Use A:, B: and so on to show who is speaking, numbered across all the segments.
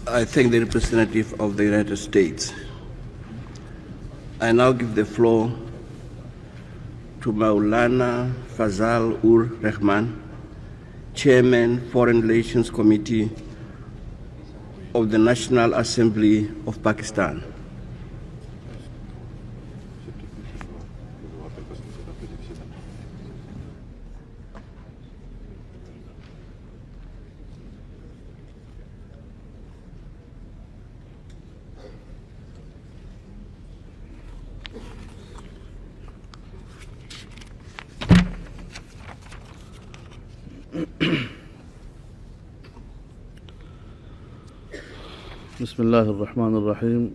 A: I thank the representative of the United States. I now give the floor to Mulana Fazlurehman, Chairman, Foreign Relations Committee of the National Assembly of Pakistan.
B: Bismillah ar-Rahman ar-Rahim.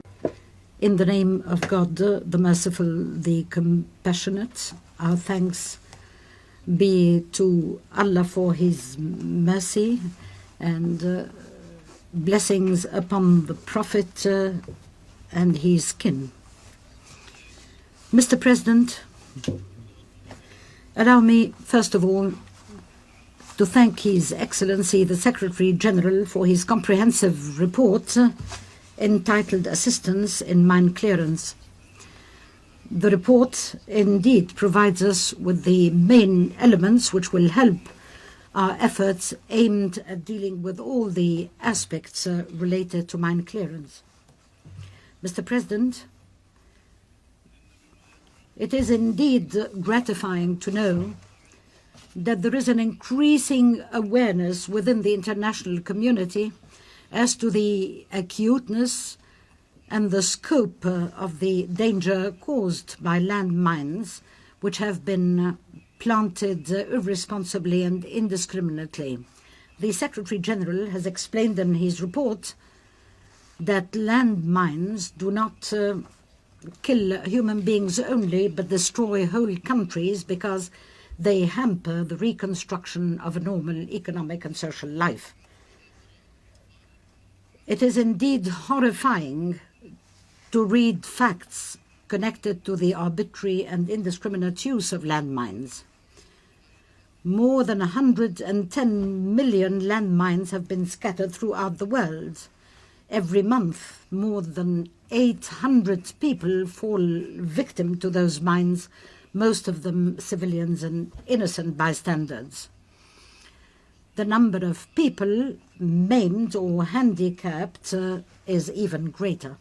C: In the name of God, the merciful, the compassionate, our thanks be to Allah for His mercy and blessings upon the Prophet and his kin. Mr. President, allow me first of all to thank His Excellency the Secretary General for his comprehensive report entitled Assistance in Mine Clearance. The report indeed provides us with the main elements which will help our efforts aimed at dealing with all the aspects related to mine clearance. Mr. President, it is indeed gratifying to know that there is an increasing awareness within the international community as to the acuteness and the scope of the danger caused by landmines which have been planted irresponsibly and indiscriminately. The Secretary General has explained in his report that landmines do not kill human beings only, but destroy whole countries because they hamper the reconstruction of a normal economic and social life. It is indeed horrifying to read facts connected to the arbitrary and indiscriminate use of landmines. More than 110 million landmines have been scattered throughout the world. Every month, more than 800 people fall victim to those mines, most of them civilians and innocent bystanders. The number of people maimed or handicapped is even greater.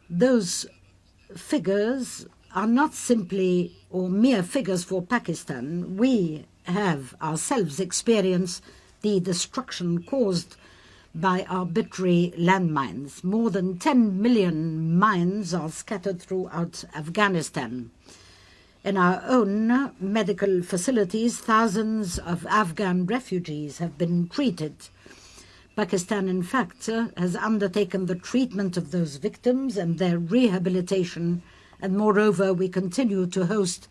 C: Those figures are not simply or mere figures for Pakistan. We have ourselves experienced the destruction caused by arbitrary landmines. More than 10 million mines are scattered throughout Afghanistan. In our own medical facilities, thousands of Afghan refugees have been treated. Pakistan, in fact, has undertaken the treatment of those victims and their rehabilitation, and moreover, we continue to host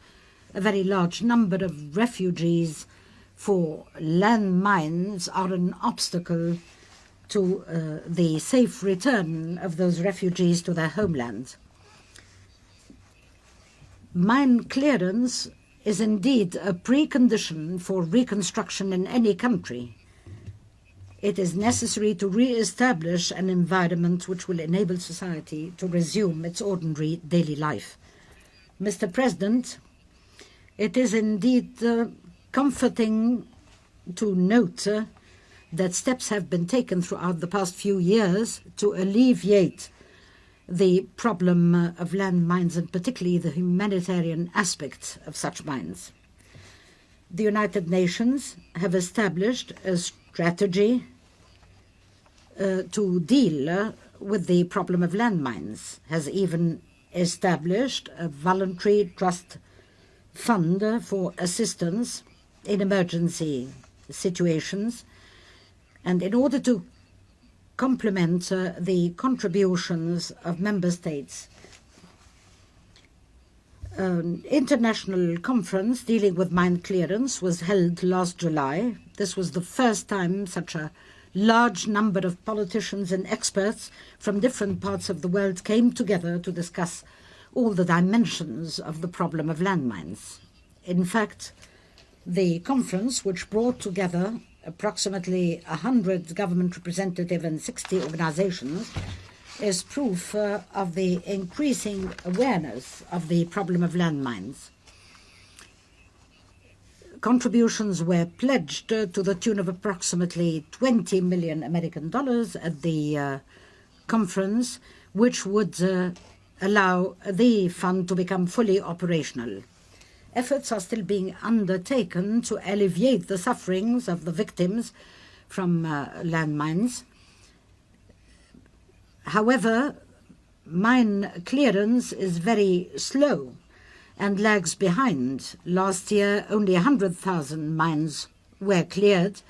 C: a very large number of refugees, for landmines are an obstacle to the safe return of those refugees to their homeland. Mine clearance is indeed a precondition for reconstruction in any country. It is necessary to re-establish an environment which will enable society to resume its ordinary daily life. Mr. President, it is indeed comforting to note that steps have been taken throughout the past few years to alleviate the problem of landmines, and particularly the humanitarian aspect of such mines. The United Nations have established a strategy to deal with the problem of landmines, has even established a voluntary trust fund for assistance in emergency situations, and in order to complement the contributions of member states, an international conference dealing with mine clearance was held last July. This was the first time such a large number of politicians and experts from different parts of the world came together to discuss all the dimensions of the problem of landmines. In fact, the conference, which brought together approximately 100 government representatives and 60 organizations is proof of the increasing awareness of the problem of landmines. Contributions were pledged to the tune of approximately $20 million American at the conference, which would allow the fund to become fully operational. Efforts are still being undertaken to alleviate the sufferings of the victims from landmines. However, mine clearance is very slow and lags behind. Last year, only 100,000 mines were cleared,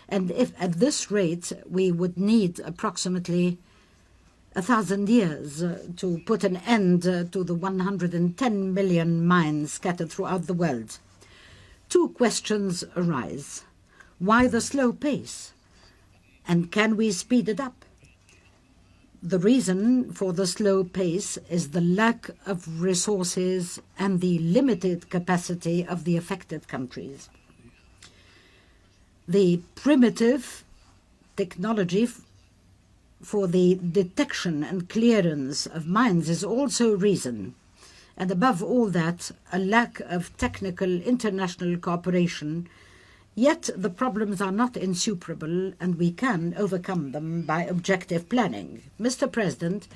C: and if at this rate, we would need approximately 1,000 years to put an end to the 110 million mines scattered throughout the world. Two questions arise. Why the slow pace? And can we speed it up? The reason for the slow pace is the lack of resources and the limited capacity of the affected countries. The primitive technology for the detection and clearance of mines is also a reason, and above all that, a lack of technical international cooperation. Yet the problems are not insuperable, and we can overcome them by objective planning. Mr. President,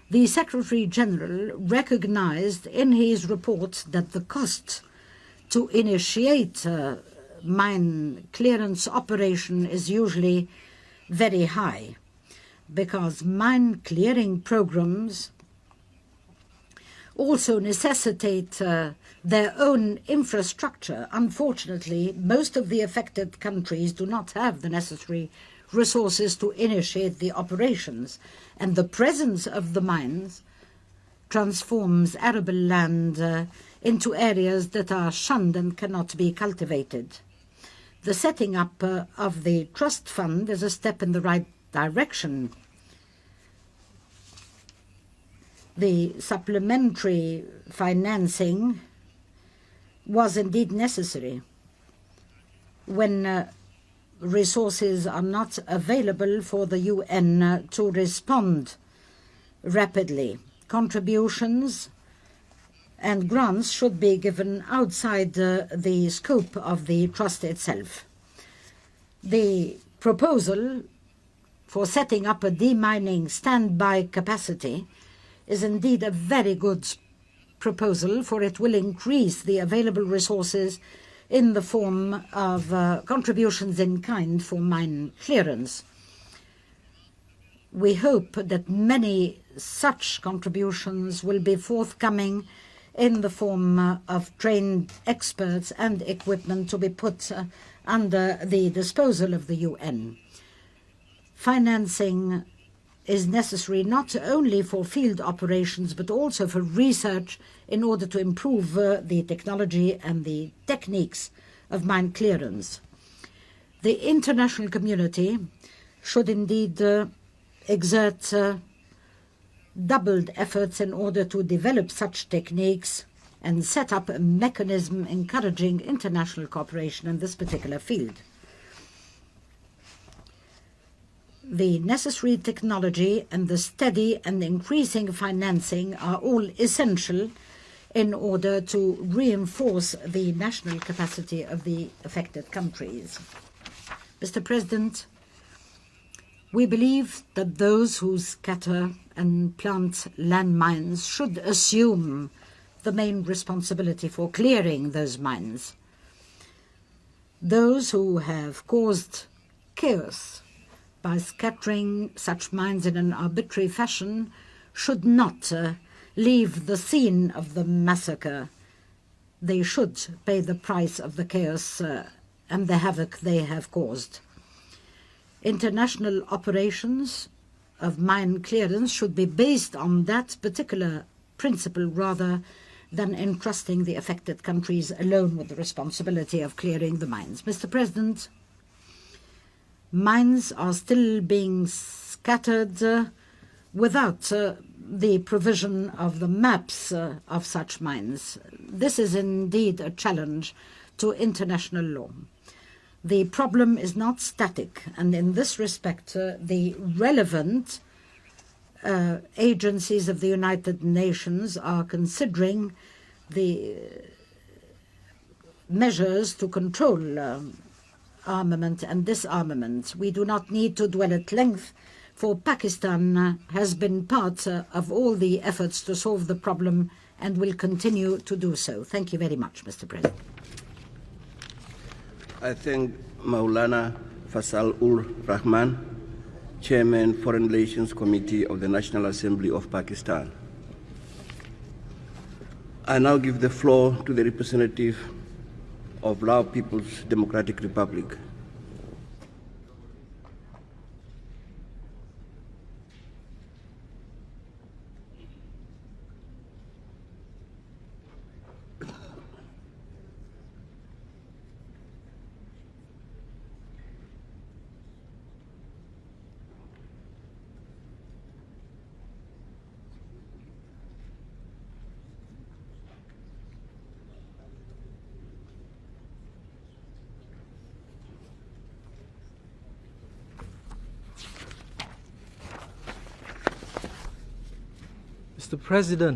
C: the Secretary General recognized in his report that the cost to initiate mine clearance operation is usually very high, because mine clearing programs also necessitate their own infrastructure. Unfortunately, most of the affected countries do not have the necessary resources to initiate the operations, and the presence of the mines transforms arable land into areas that are shunned and cannot be cultivated. The setting up of the trust fund is a step in the right direction. The supplementary financing was indeed necessary when resources are not available for the UN to respond rapidly. Contributions and grants should be given outside the scope of the trust itself. The proposal for setting up a demining standby capacity is indeed a very good proposal, for it will increase the available resources in the form of contributions in kind for mine clearance. We hope that many such contributions will be forthcoming in the form of trained experts and equipment to be put under the disposal of the UN. Financing is necessary not only for field operations but also for research in order to improve the technology and the techniques of mine clearance. The international community should indeed exert doubled efforts in order to develop such techniques and set up a mechanism encouraging international cooperation in this particular field. The necessary technology and the steady and increasing financing are all essential in order to reinforce the national capacity of the affected countries. Mr. President, we believe that those who scatter and plant landmines should assume the main responsibility for clearing those mines. Those who have caused chaos by scattering such mines in an arbitrary fashion should not leave the scene of the massacre. They should pay the price of the chaos and the havoc they have caused. International operations of mine clearance should be based on that particular principle rather than entrusting the affected countries alone with the responsibility of clearing the mines. Mr. President, mines are still being scattered without the provision of the maps of such mines. This is indeed a challenge to international law. The problem is not static, and in this respect, the relevant agencies of the United Nations are considering the measures to control armament and disarmament. We do not need to dwell at length, for Pakistan has been part of all the efforts to solve the problem and will continue to do so. Thank you very much, Mr. President.
A: I thank Maulana Fazlurehman, Chairman, Foreign Relations Committee of the National Assembly of Pakistan. I now give the floor to the representative of Lao People's Democratic Republic.
D: Mr. President,